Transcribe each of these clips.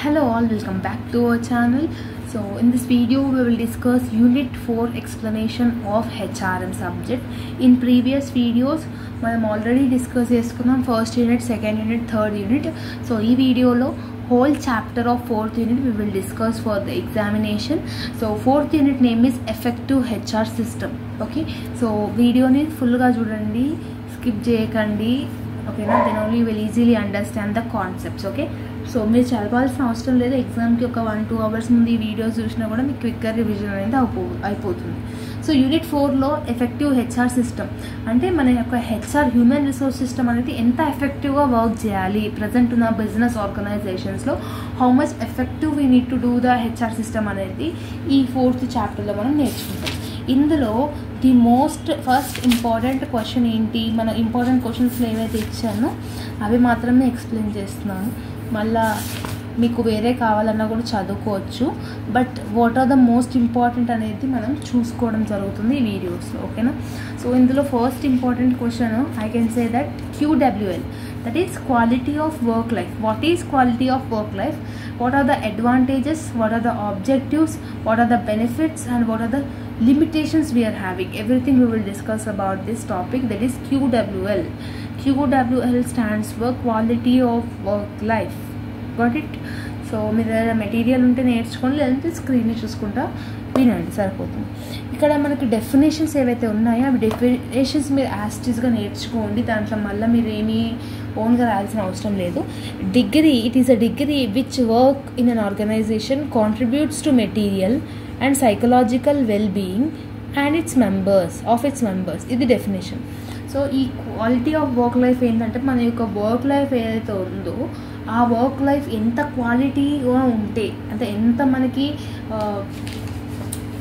Hello all, welcome back to our channel. So in this video we will discuss unit 4 explanation of HRM subject. In previous videos మనం already discuss చేసుకున్నాం first unit, second unit, third unit. So ఈ వీడియోలో whole chapter of 4th unit we will discuss for the examination. So 4th unit name is effective HR system. Okay, so వీడియోని ఫుల్గా చూడండి, skip చేయకండి. ఓకేనా, then only will easily understand the concepts. Okay, so మీరు చదవాల్సిన అవసరం లేదు. ఎగ్జామ్కి ఒక 1-2 అవర్స్ ముందు ఈ వీడియోస్ చూసినా కూడా మీకు క్విక్గా రివిజన్ అనేది అయిపోతుంది. సో యూనిట్ 4లో ఎఫెక్టివ్ హెచ్ఆర్ సిస్టమ్ అంటే మన యొక్క హెచ్ఆర్ హ్యూమన్ రిసోర్స్ సిస్టమ్ అనేది ఎంత ఎఫెక్టివ్గా వర్క్ చేయాలి ప్రజెంట్ ఉన్న బిజినెస్ ఆర్గనైజేషన్స్లో, how much effective we need to do the HR system అనేది ఈ 4th చాప్టర్లో మనం నేర్చుకుంటాం. ఇందులో ది ఫస్ట్ ఇంపార్టెంట్ క్వశ్చన్ ఏంటి, మన ఇంపార్టెంట్ క్వశ్చన్స్లో ఏవైతే ఇచ్చానో అవి మాత్రమే ఎక్స్ప్లెయిన్ చేస్తున్నాను. మళ్ళా మీకు వేరే కావాలన్నా కూడా చదువుకోవచ్చు, but what are the most important అనేది మనం చూసుకోవడం జరుగుతుంది ఈ వీడియోస్లో. ఓకేనా, సో ఇందులో first important question I can say that QWL, that is quality of work life. What is quality of work life? What are the advantages, what are the objectives, what are the benefits, and what are the limitations we are having? Everything we will discuss about this topic, that is QWL. QWL stands for quality of work life. Got it? So మీరు ఏదైనా material ఉంటే నేర్చుకోండి, లేదంటే స్క్రీన్ని చూసుకుంటా వినండి, సరిపోతుంది. ఇక్కడ మనకి డెఫినేషన్స్ ఏవైతే ఉన్నాయో అవి డెఫినేషన్స్ మీరు యాస్టీస్గా నేర్చుకోండి. దాంట్లో మళ్ళీ మీరు ఏమీ ఓన్గా రాయాల్సిన అవసరం లేదు. Degree, it is a degree which work in an organisation contributes to material and psychological well-being and its members. ఇది డెఫినేషన్. సో ఈ క్వాలిటీ ఆఫ్ వర్క్ లైఫ్ ఏంటంటే మన యొక్క వర్క్ లైఫ్ ఏదైతే ఉందో ఆ వర్క్ లైఫ్ ఎంత క్వాలిటీగా ఉంటే, అంటే ఎంత మనకి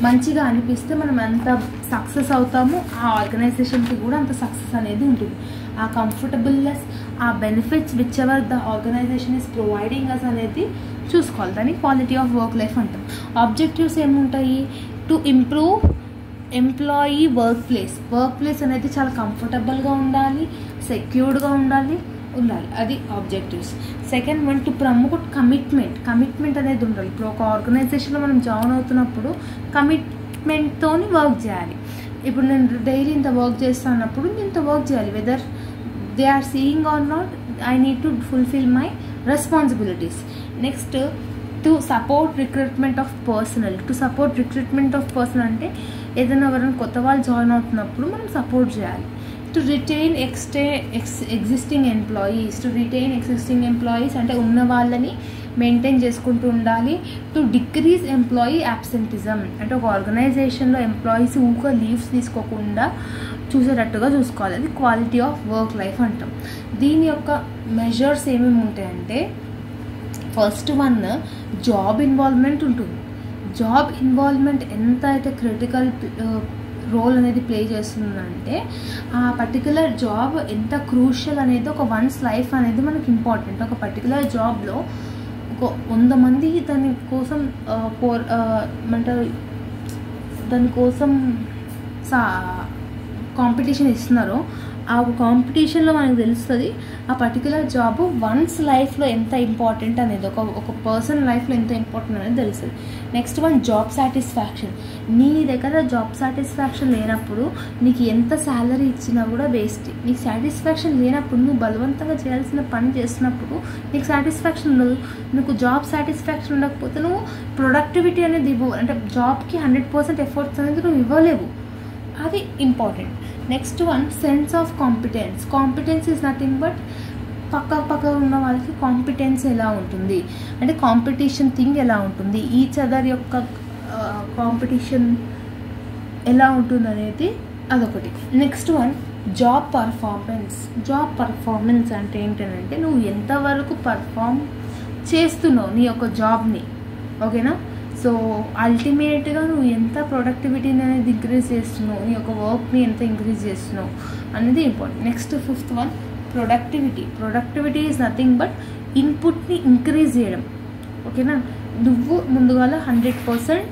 మంచిగా అనిపిస్తే మనం ఎంత సక్సెస్ అవుతామో ఆ ఆర్గనైజేషన్కి కూడా అంత సక్సెస్ అనేది ఉంటుంది. ఆ కంఫర్టబుల్నెస్, ఆ benefits whichever the organisation is providing us అనేది చూసుకోవాలి. దాన్ని క్వాలిటీ ఆఫ్ వర్క్ లైఫ్ అంటాం. ఆబ్జెక్టివ్స్ ఏముంటాయి? To improve employee work place అనేది చాలా కంఫర్టబుల్గా ఉండాలి, సెక్యూర్డ్గా ఉండాలి, అది objectives. Second one, to promote commitment అనేది ఉండాలి. ఇప్పుడు ఒక ఆర్గనైజేషన్లో మనం జాయిన్ అవుతున్నప్పుడు కమిట్మెంట్తో వర్క్ చేయాలి. ఇప్పుడు నేను డైలీ ఇంత వర్క్ చేస్తాను అన్నప్పుడు నేను ఇంత వర్క్ చేయాలి, whether they are seeing or not, I need to fulfil my responsibilities. Next, to support recruitment of personnel అంటే ఏదైనా ఎవరైనా కొత్త వాళ్ళు జాయిన్ అవుతున్నప్పుడు మనం సపోర్ట్ చేయాలి. టు రిటైన్ ఎగ్జిస్టింగ్ ఎంప్లాయీస్ అంటే ఉన్న వాళ్ళని మెయింటైన్ చేసుకుంటూ ఉండాలి. టు డిక్రీజ్ ఎంప్లాయీ యాబ్సెంటిజం అంటే ఒక ఆర్గనైజేషన్లో ఎంప్లాయీస్ ఊరికే లీవ్స్ తీసుకోకుండా చూసేటట్టుగా చూసుకోవాలి. అది క్వాలిటీ ఆఫ్ వర్క్ లైఫ్ అంటాం. దీని యొక్క మెజర్స్ ఏమేమి ఉంటాయంటే, ఫస్ట్ వన్, జాబ్ ఇన్వాల్వ్మెంట్ ఉంటుంది. జాబ్ ఇన్వాల్వ్మెంట్ ఎంత అయితే క్రిటికల్ రోల్ అనేది ప్లే చేస్తుందంటే ఆ పర్టికులర్ జాబ్ ఎంత క్రూషియల్ అనేది ఒక వన్స్ లైఫ్ అనేది మనకి ఇంపార్టెంట్. ఒక పర్టికులర్ జాబ్లో ఒక 100 మంది దానికోసం దానికోసం కాంపిటీషన్ ఇస్తున్నారు. ఆ కాంపిటీషన్లో మనకు తెలుస్తుంది ఆ పర్టికులర్ జాబ్ వన్స్ లైఫ్లో ఎంత ఇంపార్టెంట్ అనేది, ఒక పర్సన్ లైఫ్లో ఎంత ఇంపార్టెంట్ అనేది తెలుస్తుంది. Next one, job satisfaction. నీ దగ్గర జాబ్ సాటిస్ఫాక్షన్ లేనప్పుడు నీకు ఎంత శాలరీ ఇచ్చినా కూడా వేస్ట్. నీకు సాటిస్ఫాక్షన్ లేనప్పుడు నువ్వు బలవంతంగా చేయాల్సిన పని చేస్తున్నప్పుడు నీకు సాటిస్ఫాక్షన్ ఉండదు. నీకు జాబ్ సాటిస్ఫాక్షన్ ఉండకపోతే నువ్వు ప్రొడక్టివిటీ అనేది అంటే జాబ్కి 100% ఎఫర్ట్స్ అనేది నువ్వు ఇవ్వలేవు. అది important. Next one, sense of competence is nothing but పక్క ఉన్న వాళ్ళకి కాంపిటెన్స్ ఎలా ఉంటుంది అంటే కాంపిటీషన్ థింగ్ ఎలా ఉంటుంది, ఈచ్ అదర్ యొక్క కాంపిటీషన్ ఎలా ఉంటుంది అనేది అదొకటి. నెక్స్ట్ వన్, జాబ్ పర్ఫార్మెన్స్ అంటే ఏంటంటే నువ్వు ఎంతవరకు పర్ఫామ్ చేస్తున్నావు నీ యొక్క జాబ్ని. ఓకేనా, సో అల్టిమేట్గా నువ్వు ఎంత ప్రొడక్టివిటీని అనేది ఇంక్రీజ్ చేస్తున్నావు, నీ యొక్క వర్క్ని ఎంత ఇంక్రీజ్ చేస్తున్నావు అనేది important. Next fifth one, productivity is nothing but ఇన్పుట్ని ఇంక్రీజ్ చేయడం. ఓకేనా, నువ్వు ముందుగా 100%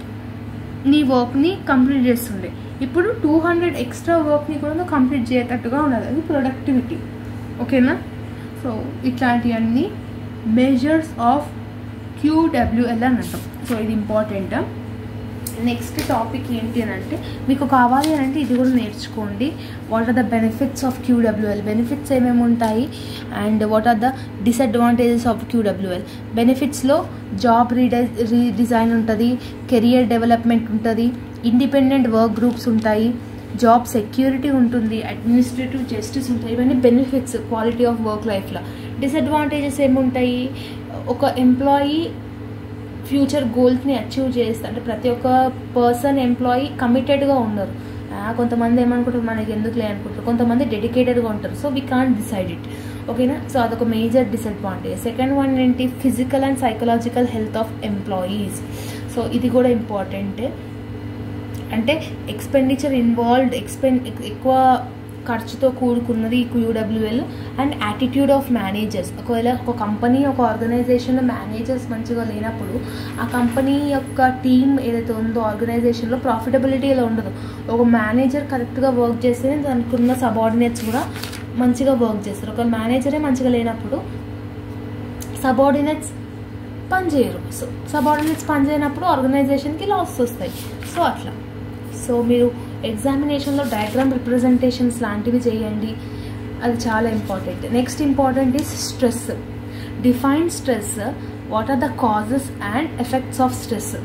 నీ వర్క్ని కంప్లీట్ చేస్తుండే, ఇప్పుడు 200 ఎక్స్ట్రా వర్క్ని కూడా నువ్వు కంప్లీట్ చేసేటట్టుగా ఉండాలి, అది ప్రొడక్టివిటీ. ఓకేనా, సో ఇట్లాంటివన్నీ మెజర్స్ ఆఫ్ QWL అని అంటాం. సో ఇది ఇంపార్టెంట్. నెక్స్ట్ టాపిక్ ఏంటి అని అంటే, మీకు కావాలి అని అంటే ఇది కూడా నేర్చుకోండి. What are the benefits of QWL, benefits ఏమేమి ఉంటాయి, and what are the disadvantages of QWL. బెనిఫిట్స్లో జాబ్ రీడిజైన్ ఉంటుంది, కెరియర్ డెవలప్మెంట్ ఉంటుంది, ఇండిపెండెంట్ వర్క్ గ్రూప్స్ ఉంటాయి, జాబ్ సెక్యూరిటీ ఉంటుంది, అడ్మినిస్ట్రేటివ్ జస్టిస్ ఉంటాయి. ఇవన్నీ బెనిఫిట్స్ క్వాలిటీ ఆఫ్ వర్క్ లైఫ్లో. డిసడ్వాంటేజెస్ ఏముంటాయి, ఒక ఎంప్లాయీ ఫ్యూచర్ గోల్స్ని అచీవ్ చేస్తారు. అంటే ప్రతి ఒక్క పర్సన్ ఎంప్లాయీ కమిటెడ్గా ఉండరు. కొంతమంది ఏమనుకుంటారు మనకి ఎందుకులే అనుకుంటారు, కొంతమంది డెడికేటెడ్గా ఉంటారు. So we can't decide it. ఓకేనా. సో అదొక మేజర్ డిసడ్వాంటేజ్. సెకండ్ వన్ ఏంటి, physical and psychological health of employees. So ఇది కూడా ఇంపార్టెంట్. అంటే ఎక్స్పెండిచర్ ఇన్వాల్వ్డ్, ఎక్కువ ఖర్చుతో కూడుకున్నది QWL. And attitude of managers. ఒకవేళ ఒక కంపెనీ, ఒక ఆర్గనైజేషన్లో మేనేజర్స్ మంచిగా లేనప్పుడు ఆ కంపెనీ యొక్క టీం ఏదైతే ఉందో ఆర్గనైజేషన్లో ప్రాఫిటబిలిటీ ఇలా ఉండదు. ఒక మేనేజర్ కరెక్ట్గా వర్క్ చేస్తేనే దానికి ఉన్న సబార్డినేట్స్ కూడా మంచిగా వర్క్ చేస్తారు. ఒక మేనేజరే మంచిగా లేనప్పుడు సబార్డినేట్స్ పనిచేయరు. సో సబార్డినేట్స్ పనిచేయనప్పుడు ఆర్గనైజేషన్కి లాస్ వస్తాయి. సో అట్లా. సో మీరు ఎగ్జామినేషన్లో డయాగ్రామ్ రిప్రజెంటేషన్స్ లాంటివి చేయండి, అది చాలా important. Next important is stress. Define stress, what are the causes and effects of stress.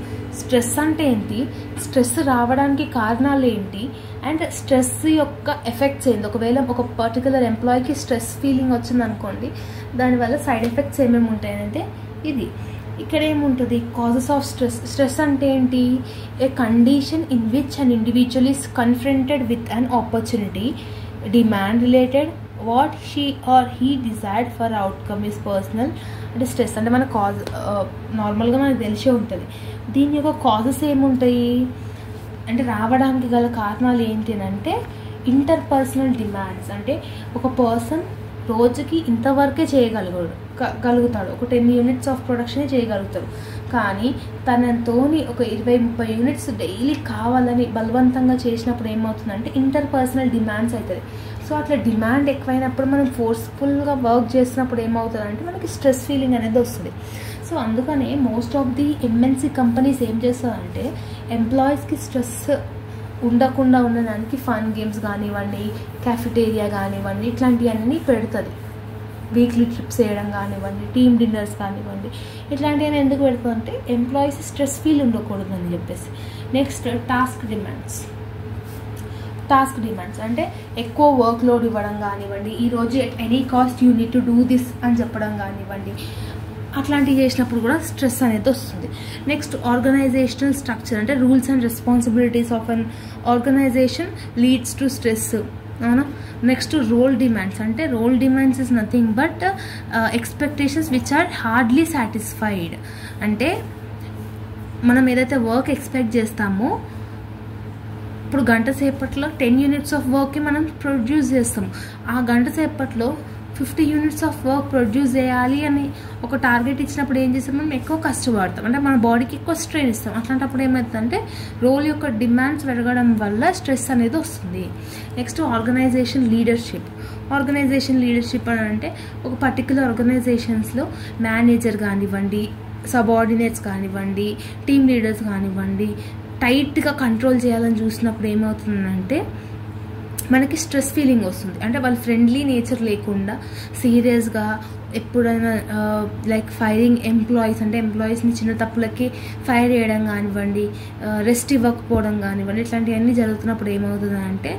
Stress అంటే ఏంటి, స్ట్రెస్ రావడానికి కారణాలు ఏంటి, అండ్ స్ట్రెస్ యొక్క ఎఫెక్ట్స్ ఏంటి. ఒకవేళ ఒక పర్టికులర్ ఎంప్లాయీకి స్ట్రెస్ ఫీలింగ్ వచ్చిందనుకోండి, దానివల్ల సైడ్ ఎఫెక్ట్స్ ఏమేమి ఉంటాయంటే ఇది. ఇక్కడ ఏముంటుంది, కాజెస్ ఆఫ్ స్ట్రెస్. స్ట్రెస్ అంటే ఏంటి, a condition in which an individual is confronted with an opportunity, demand related, what she or he desired for outcome is personal. అంటే స్ట్రెస్ అంటే మన కాజ్ నార్మల్గా మనకు తెలిసే ఉంటుంది. దీని యొక్క కాజెస్ ఏముంటాయి అంటే, రావడానికి గల కారణాలు ఏంటి అని అంటే, ఇంటర్పర్సనల్ డిమాండ్స్. అంటే ఒక పర్సన్ రోజుకి ఇంతవరకే చేయగలుగుతాడు, ఒక 10 యూనిట్స్ ఆఫ్ ప్రొడక్షన్ చేయగలుగుతాడు. కానీ తనతోని ఒక 20-30 యూనిట్స్ డైలీ కావాలని బలవంతంగా చేసినప్పుడు ఏమవుతుందంటే ఇంటర్పర్సనల్ డిమాండ్స్ అవుతుంది. సో అట్లా డిమాండ్ ఎక్కువైనప్పుడు మనం ఫోర్స్ఫుల్గా వర్క్ చేసినప్పుడు ఏమవుతుందంటే మనకి స్ట్రెస్ ఫీలింగ్ అనేది వస్తుంది. సో అందుకనే most of the MNC companies ఏం చేస్తారంటే ఎంప్లాయీస్కి స్ట్రెస్ ఉండకుండా ఉండడానికి ఫన్ గేమ్స్ కానివ్వండి, క్యాఫిటేరియా కానివ్వండి, ఇట్లాంటివన్నీ పెడుతుంది. వీక్లీ ట్రిప్స్ చేయడం కానివ్వండి, టీమ్ డిన్నర్స్ కానివ్వండి, ఇట్లాంటివన్నీ ఎందుకు పెడుతుందంటే ఎంప్లాయీస్ స్ట్రెస్ ఫీల్ ఉండకూడదు అని చెప్పేసి. నెక్స్ట్ టాస్క్ డిమాండ్స్ అంటే ఎక్కువ వర్క్ లోడ్ ఇవ్వడం కానివ్వండి, ఈరోజు at any cost you need to do this అని చెప్పడం కానివ్వండి, అట్లాంటివి చేసినప్పుడు కూడా స్ట్రెస్ అనేది వస్తుంది. నెక్స్ట్ ఆర్గనైజేషనల్ స్ట్రక్చర్ అంటే rules and responsibilities of an organisation leads to stress. అవునా. నెక్స్ట్ రోల్ డిమాండ్స్ అంటే role demands is nothing but expectations which are hardly satisfied. అంటే మనం ఏదైతే వర్క్ ఎక్స్పెక్ట్ చేస్తామో, ఇప్పుడు గంట సేపట్లో 10 యూనిట్స్ ఆఫ్ వర్క్కి మనం ప్రొడ్యూస్ చేస్తాం. ఆ గంట సేపట్లో 50 యూనిట్స్ ఆఫ్ వర్క్ ప్రొడ్యూస్ చేయాలి అని ఒక టార్గెట్ ఇచ్చినప్పుడు ఏం చేస్తాం, మనం ఎక్కువ కష్టపడతాం, అంటే మన బాడీకి ఎక్కువ స్ట్రెయిన్ ఇస్తాం. అట్లాంటప్పుడు ఏమవుతుందంటే రోల్ యొక్క డిమాండ్స్ పెరగడం వల్ల స్ట్రెస్ అనేది వస్తుంది. నెక్స్ట్ ఆర్గనైజేషన్ లీడర్షిప్ అని అంటే ఒక పర్టికులర్ ఆర్గనైజేషన్స్లో మేనేజర్ కానివ్వండి, సబార్డినేట్స్ కానివ్వండి, టీమ్ లీడర్స్ కానివ్వండి, టైట్గా కంట్రోల్ చేయాలని చూసినప్పుడు ఏమవుతుందంటే మనకి స్ట్రెస్ ఫీలింగ్ వస్తుంది. అంటే వాళ్ళు ఫ్రెండ్లీ నేచర్ లేకుండా సీరియస్గా ఎప్పుడైనా లైక్ ఫైరింగ్ ఎంప్లాయీస్, అంటే ఎంప్లాయీస్ని చిన్న తప్పులకి ఫైర్ చేయడం కానివ్వండి, రెస్ట్ ఇవ్వకపోవడం కానివ్వండి, ఇట్లాంటివన్నీ జరుగుతున్నప్పుడు ఏమవుతుందంటే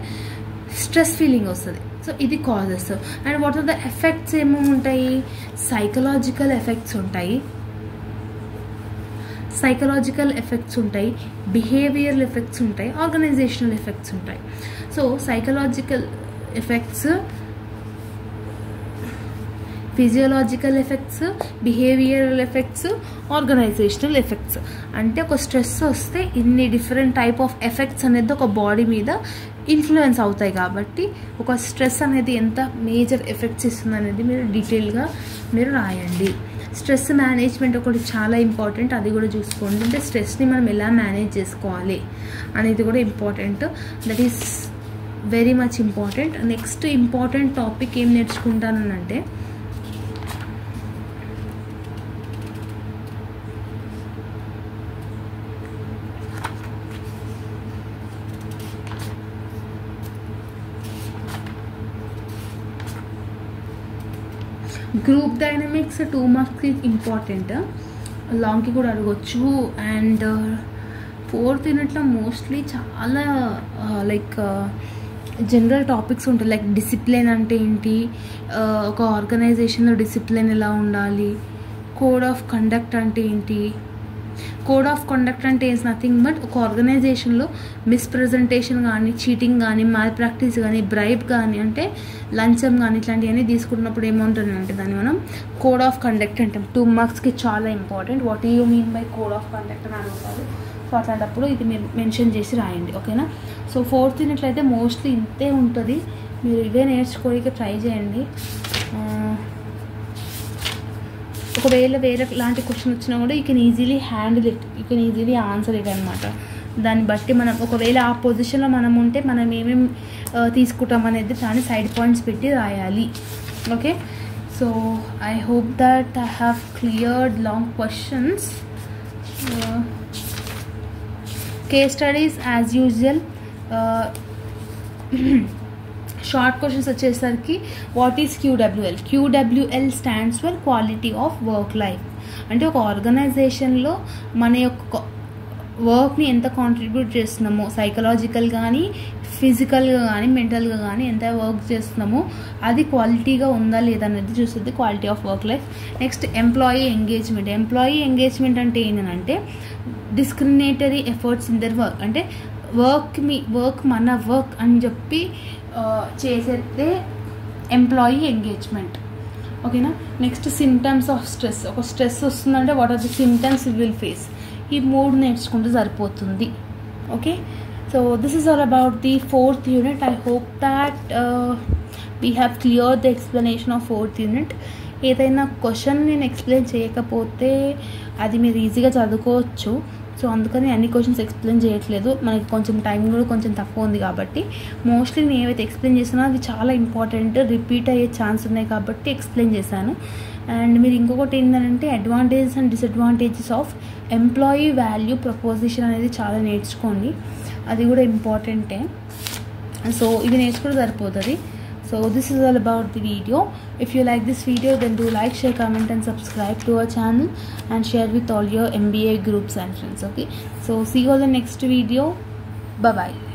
స్ట్రెస్ ఫీలింగ్ వస్తుంది. సో ఇది causes. And what are the effects ఏమేమి ఉంటాయి, సైకలాజికల్ ఎఫెక్ట్స్ ఉంటాయి, బిహేవియరల్ ఎఫెక్ట్స్ ఉంటాయి, ఆర్గనైజేషనల్ ఎఫెక్ట్స్ ఉంటాయి. So psychological effects, physiological effects, behavioural effects, organisational effects. అంటే ఒక స్ట్రెస్ వస్తే ఇన్ని డిఫరెంట్ టైప్ ఆఫ్ ఎఫెక్ట్స్ అనేది ఒక బాడీ మీద ఇన్ఫ్లుయెన్స్ అవుతాయి. కాబట్టి ఒక స్ట్రెస్ అనేది ఎంత మేజర్ ఎఫెక్ట్స్ ఇస్తుంది అనేది మీరు డీటెయిల్గా మీరు రాయండి. స్ట్రెస్ మేనేజ్మెంట్ ఒకటి చాలా ఇంపార్టెంట్, అది కూడా చూసుకోండి. అంటే స్ట్రెస్ని మనం ఎలా మేనేజ్ చేసుకోవాలి అనేది కూడా important. That is very much important. Next important topic ఏం నేర్చుకుంటానంటే గ్రూప్ డైనమిక్స్ 2 మార్క్స్కి ఇంపార్టెంట్, లాంగ్కి కూడా అడగొచ్చు. అండ్ 4th యూనిట్లో మోస్ట్లీ చాలా లైక్ జనరల్ టాపిక్స్ ఉంటాయి. లైక్ డిసిప్లిన్ అంటే ఏంటి, ఒక ఆర్గనైజేషన్లో డిసిప్లిన్ ఎలా ఉండాలి, కోడ్ ఆఫ్ కండక్ట్ అంటే ఏంటి. కోడ్ ఆఫ్ కండక్ట్ అంటే ఈజ్ నథింగ్ బట్ ఒక ఆర్గనైజేషన్లో మిస్ప్రెజెంటేషన్ కానీ, చీటింగ్ కానీ, మాల్ ప్రాక్టీస్ కానీ, బ్రైబ్ కానీ, అంటే లంచం కానీ ఇట్లాంటివన్నీ తీసుకుంటున్నప్పుడు ఏముంటుందంటే దాన్ని మనం కోడ్ ఆఫ్ కండక్ట్ అంటాం. 2 మార్క్స్కి చాలా important. What you mean by code of conduct అని అడుగుతారు. సో అట్లాంటప్పుడు ఇది మీరు మెన్షన్ చేసి రాయండి, ఓకేనా. సో 4th యూనిట్లయితే మోస్ట్లీ ఇంతే ఉంటుంది. మీరు ఇవే నేర్చుకోవడానికి ట్రై చేయండి. ఒకవేళ వేరే లాంటి క్వశ్చన్ వచ్చినా కూడా you can easily handle it, you can easily answer it అనమాట. దాన్ని బట్టి మనం ఒకవేళ ఆ పొజిషన్లో మనం ఉంటే మనం ఏమేమి తీసుకుంటాం అనేది దాన్ని సైడ్ పాయింట్స్ పెట్టి రాయాలి, okay. So I hope that I have cleared long questions. Case studies as usual. Short questions వచ్చేసరికి what is QWL? QWL stands for quality of work life. అంటే ఒక ఆర్గనైజేషన్లో మన యొక్క వర్క్ని ఎంత కాంట్రిబ్యూట్ చేస్తున్నామో, సైకలాజికల్ కానీ, ఫిజికల్గా కానీ, మెంటల్గా కానీ ఎంత వర్క్ చేస్తున్నామో అది క్వాలిటీగా ఉందా లేదా అనేది చూస్తుంది quality of work life. Next employee engagement. Employee engagement అంటే ఏంటంటే discriminatory efforts in their work. అంటే వర్క్ మన వర్క్ అని చెప్పి చేసేదే ఎంప్లాయీ ఎంగేజ్మెంట్, ఓకేనా. Next symptoms of stress. ఒక స్ట్రెస్ వస్తుందంటే what are the symptoms you will face. ఈ 3 నేర్చుకుంటే సరిపోతుంది, okay. So this is all about the 4th unit. I hope that we have clear the explanation of 4th unit. ఏదైనా question నేను explain చేయకపోతే అది మీరు ఈజీగా చదువుకోవచ్చు. సో అందుకని అన్ని క్వశ్చన్స్ ఎక్స్ప్లెయిన్ చేయట్లేదు, మనకి కొంచెం టైం కూడా కొంచెం తక్కువ ఉంది కాబట్టి. మోస్ట్లీ నేను ఏవైతే ఎక్స్ప్లెయిన్ చేసానో అది చాలా ఇంపార్టెంట్, రిపీట్ అయ్యే ఛాన్స్ ఉన్నాయి కాబట్టి ఎక్స్ప్లెయిన్ చేశాను. అండ్ మీరు ఇంకొకటి ఏంటంటే advantages and disadvantages of employee value proposition అనేది చాలా నేర్చుకోండి, అది కూడా ఇంపార్టెంటే. సో ఇవి నేర్చుకుంటే సరిపోతుంది. So this is all about the video. If you like this video, then do like, share, comment and subscribe to our channel and share with all your MBA groups and friends, okay. So see you all in the next video. Bye bye.